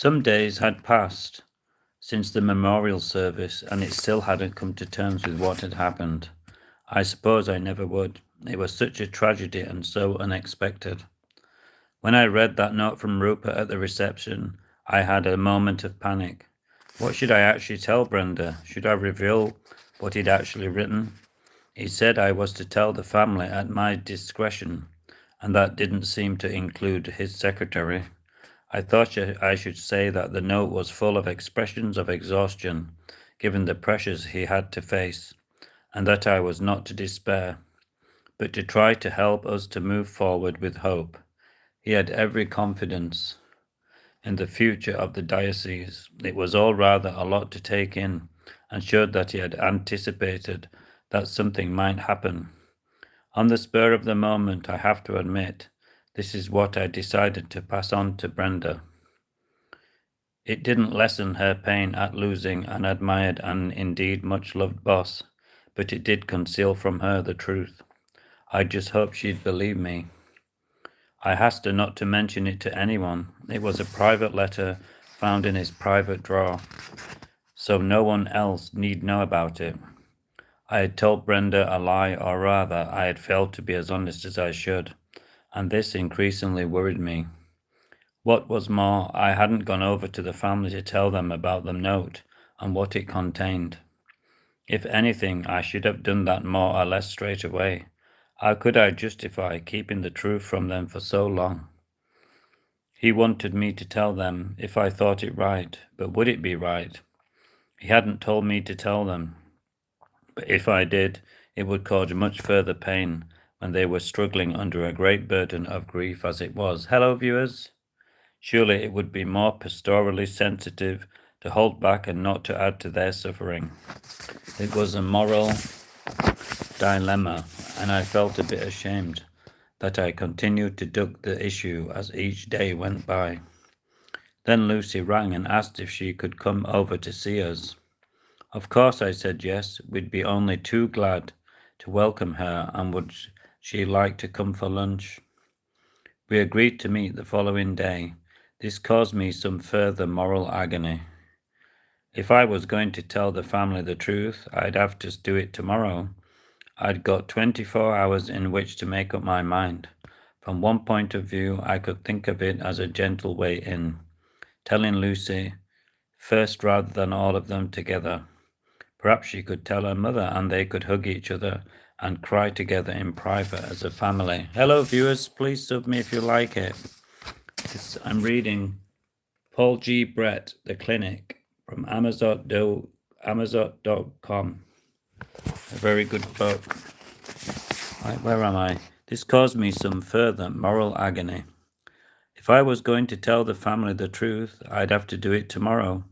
Some days had passed since the memorial service, and it still hadn't come to terms with what had happened. I suppose I never would. It was such a tragedy and so unexpected. When I read that note from Rupert at the reception, I had a moment of panic. What should I actually tell Brenda? Should I reveal what he'd actually written? He said I was to tell the family at my discretion, and that didn't seem to include his secretary. I thought I should say that the note was full of expressions of exhaustion, given the pressures he had to face, and that I was not to despair, but to try to help us to move forward with hope. He had every confidence in the future of the diocese. It was all rather a lot to take in, and showed that he had anticipated that something might happen. On the spur of the moment, I have to admit, this is what I decided to pass on to Brenda. It didn't lessen her pain at losing an admired and indeed much loved boss, but it did conceal from her the truth. I just hoped she'd believe me. I asked her not to mention it to anyone. It was a private letter found in his private drawer, so no one else need know about it. I had told Brenda a lie, or rather, I had failed to be as honest as I should, and this increasingly worried me. What was more, I hadn't gone over to the family to tell them about the note and what it contained. If anything, I should have done that more or less straight away. How could I justify keeping the truth from them for so long? He wanted me to tell them if I thought it right, but would it be right? He hadn't told me to tell them, but if I did, it would cause much further pain when they were struggling under a great burden of grief as it was. Hello, viewers. Surely it would be more pastorally sensitive to hold back and not to add to their suffering. It was a moral dilemma, and I felt a bit ashamed that I continued to duck the issue as each day went by. Then Lucy rang and asked if she could come over to see us. Of course, I said yes. We'd be only too glad to welcome her, and would she like to come for lunch? We agreed to meet the following day. This caused me some further moral agony. If I was going to tell the family the truth, I'd have to do it tomorrow. I'd got 24 hours in which to make up my mind. From one point of view, I could think of it as a gentle way in, telling Lucy first rather than all of them together. Perhaps she could tell her mother and they could hug each other and cry together in private as a family. Hello, viewers. Please sub me if you like it. I'm reading Paul G. Brett, The Clinic, from Amazon.com. A very good book. Right, where am I? This caused me some further moral agony. If I was going to tell the family the truth, I'd have to do it tomorrow.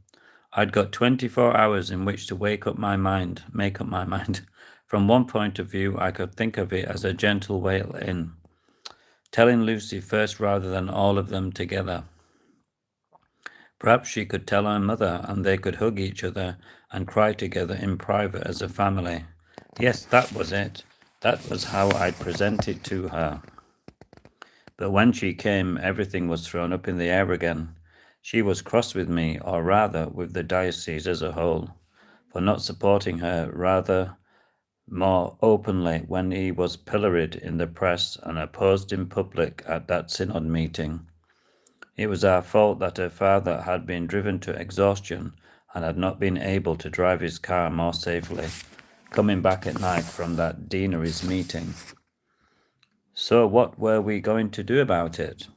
I'd got 24 hours in which to make up my mind. From one point of view, I could think of it as a gentle way in, telling Lucy first rather than all of them together. Perhaps she could tell her mother and they could hug each other and cry together in private as a family. Yes, that was it. That was how I'd present it to her. But when she came, everything was thrown up in the air again. She was cross with me, or rather with the diocese as a whole, for not supporting her rather more openly when he was pilloried in the press and opposed in public at that synod meeting. It was our fault that her father had been driven to exhaustion and had not been able to drive his car more safely, coming back at night from that deanery's meeting. So what were we going to do about it?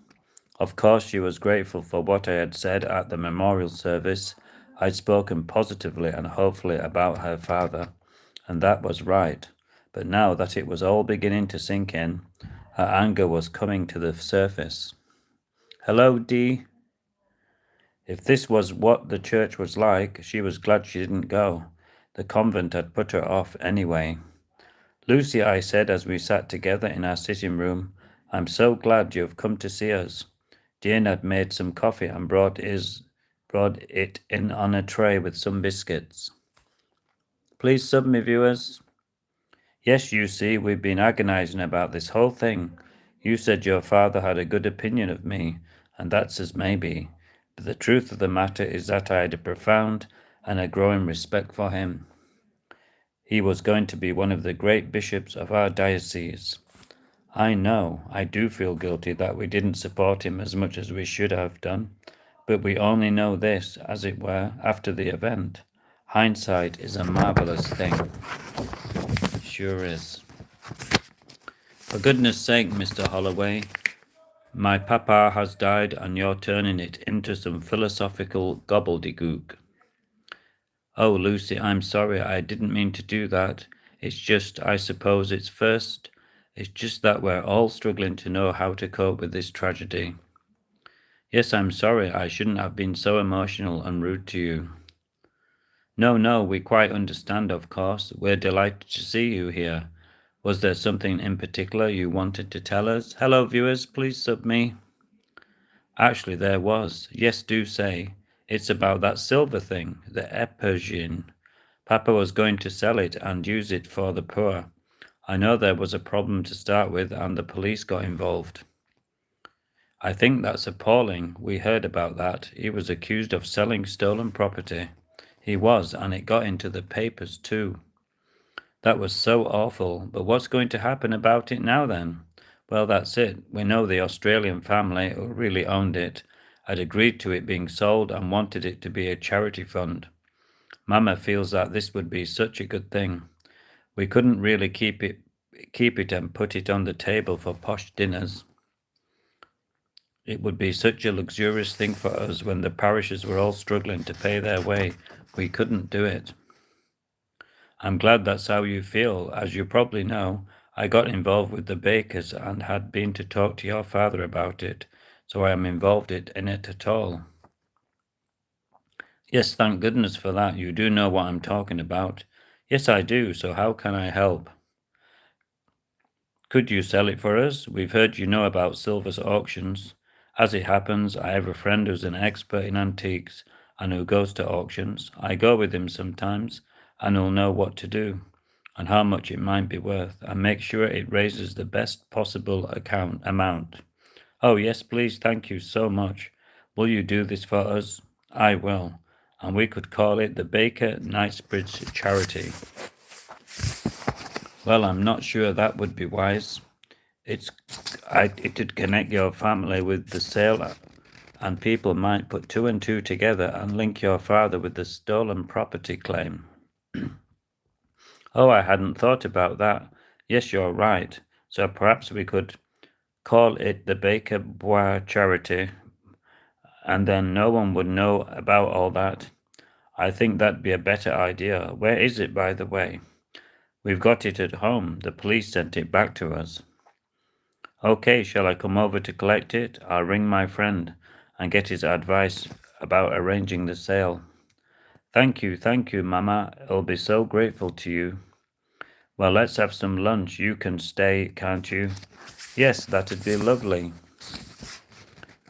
Of course, she was grateful for what I had said at the memorial service. I'd spoken positively and hopefully about her father, and that was right. But now that it was all beginning to sink in, her anger was coming to the surface. Hello, Dee. If this was what the church was like, she was glad she didn't go. The convent had put her off anyway. Lucy, I said as we sat together in our sitting room, I'm so glad you have come to see us. Dean had made some coffee and brought it in on a tray with some biscuits. Please sub me, viewers. Yes, you see, we've been agonizing about this whole thing. You said your father had a good opinion of me, and that's as maybe. But the truth of the matter is that I had a profound and a growing respect for him. He was going to be one of the great bishops of our diocese. I know, I do feel guilty that we didn't support him as much as we should have done, but we only know this, as it were, after the event. Hindsight is a marvelous thing. Sure is. For goodness sake, Mr. Holloway, my papa has died and you're turning it into some philosophical gobbledygook. Oh, Lucy, I'm sorry, I didn't mean to do that. It's just, I suppose it's just that we're all struggling to know how to cope with this tragedy. Yes, I'm sorry, I shouldn't have been so emotional and rude to you. No, we quite understand, of course. We're delighted to see you here. Was there something in particular you wanted to tell us? Hello, viewers, please sub me. Actually, there was. Yes, do say. It's about that silver thing, the Epergine. Papa was going to sell it and use it for the poor. I know there was a problem to start with and the police got involved. I think that's appalling. We heard about that. He was accused of selling stolen property. He was, and it got into the papers too. That was so awful. But what's going to happen about it now then? Well, that's it. We know the Australian family who really owned it had agreed to it being sold and wanted it to be a charity fund. Mama feels that this would be such a good thing. We couldn't really keep it and put it on the table for posh dinners. It would be such a luxurious thing for us when the parishes were all struggling to pay their way. We couldn't do it. I'm glad that's how you feel. As you probably know, I got involved with the bakers and had been to talk to your father about it, so I am involved in it at all. Yes, thank goodness for that. You do know what I'm talking about. Yes, I do, so how can I help? Could you sell it for us? We've heard you know about Silver's auctions. As it happens, I have a friend who's an expert in antiques and who goes to auctions. I go with him sometimes, and he'll know what to do and how much it might be worth, and make sure it raises the best possible amount. Oh, yes, please, thank you so much. Will you do this for us? I will, and we could call it the Baker Knightsbridge Charity. Well, I'm not sure that would be wise. It'd connect your family with the sale, and people might put two and two together and link your father with the stolen property claim. Oh, I hadn't thought about that. Yes, you're right. So perhaps we could call it the Baker Bois Charity, and then no one would know about all that. I think that'd be a better idea. Where is it, by the way? We've got it at home. The police sent it back to us. Okay, shall I come over to collect it? I'll ring my friend and get his advice about arranging the sale. Thank you, Mama. I'll be so grateful to you. Well, let's have some lunch. You can stay, can't you? Yes, that'd be lovely.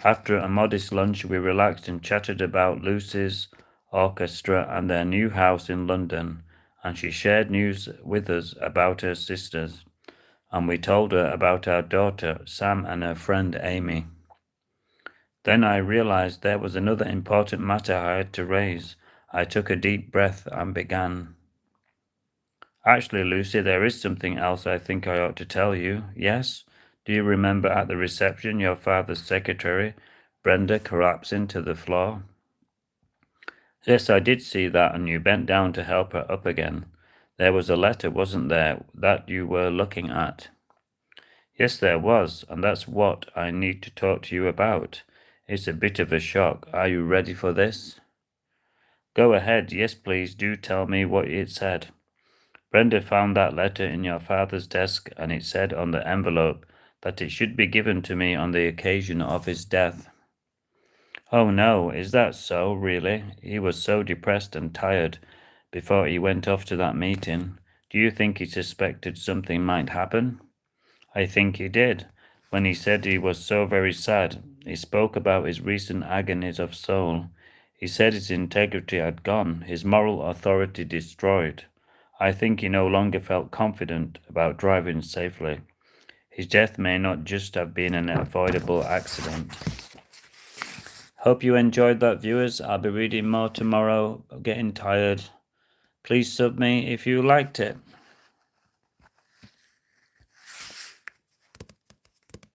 After a modest lunch, we relaxed and chatted about Lucy's orchestra and their new house in London, and she shared news with us about her sisters, and we told her about our daughter, Sam, and her friend, Amy. Then I realized there was another important matter I had to raise. I took a deep breath and began. Actually, Lucy, there is something else I think I ought to tell you. Yes? Do you remember at the reception your father's secretary, Brenda, collapsing to the floor? Yes, I did see that, and you bent down to help her up again. There was a letter, wasn't there, that you were looking at? Yes, there was, and that's what I need to talk to you about. It's a bit of a shock. Are you ready for this? Go ahead. Yes, please, do tell me what it said. Brenda found that letter in your father's desk, and it said on the envelope that it should be given to me on the occasion of his death. Oh no, is that so, really? He was so depressed and tired before he went off to that meeting. Do you think he suspected something might happen? I think he did. When he said he was so very sad, he spoke about his recent agonies of soul. He said his integrity had gone, his moral authority destroyed. I think he no longer felt confident about driving safely. His death may not just have been an avoidable accident. Hope you enjoyed that, viewers. I'll be reading more tomorrow. I'm getting tired. Please sub me if you liked it.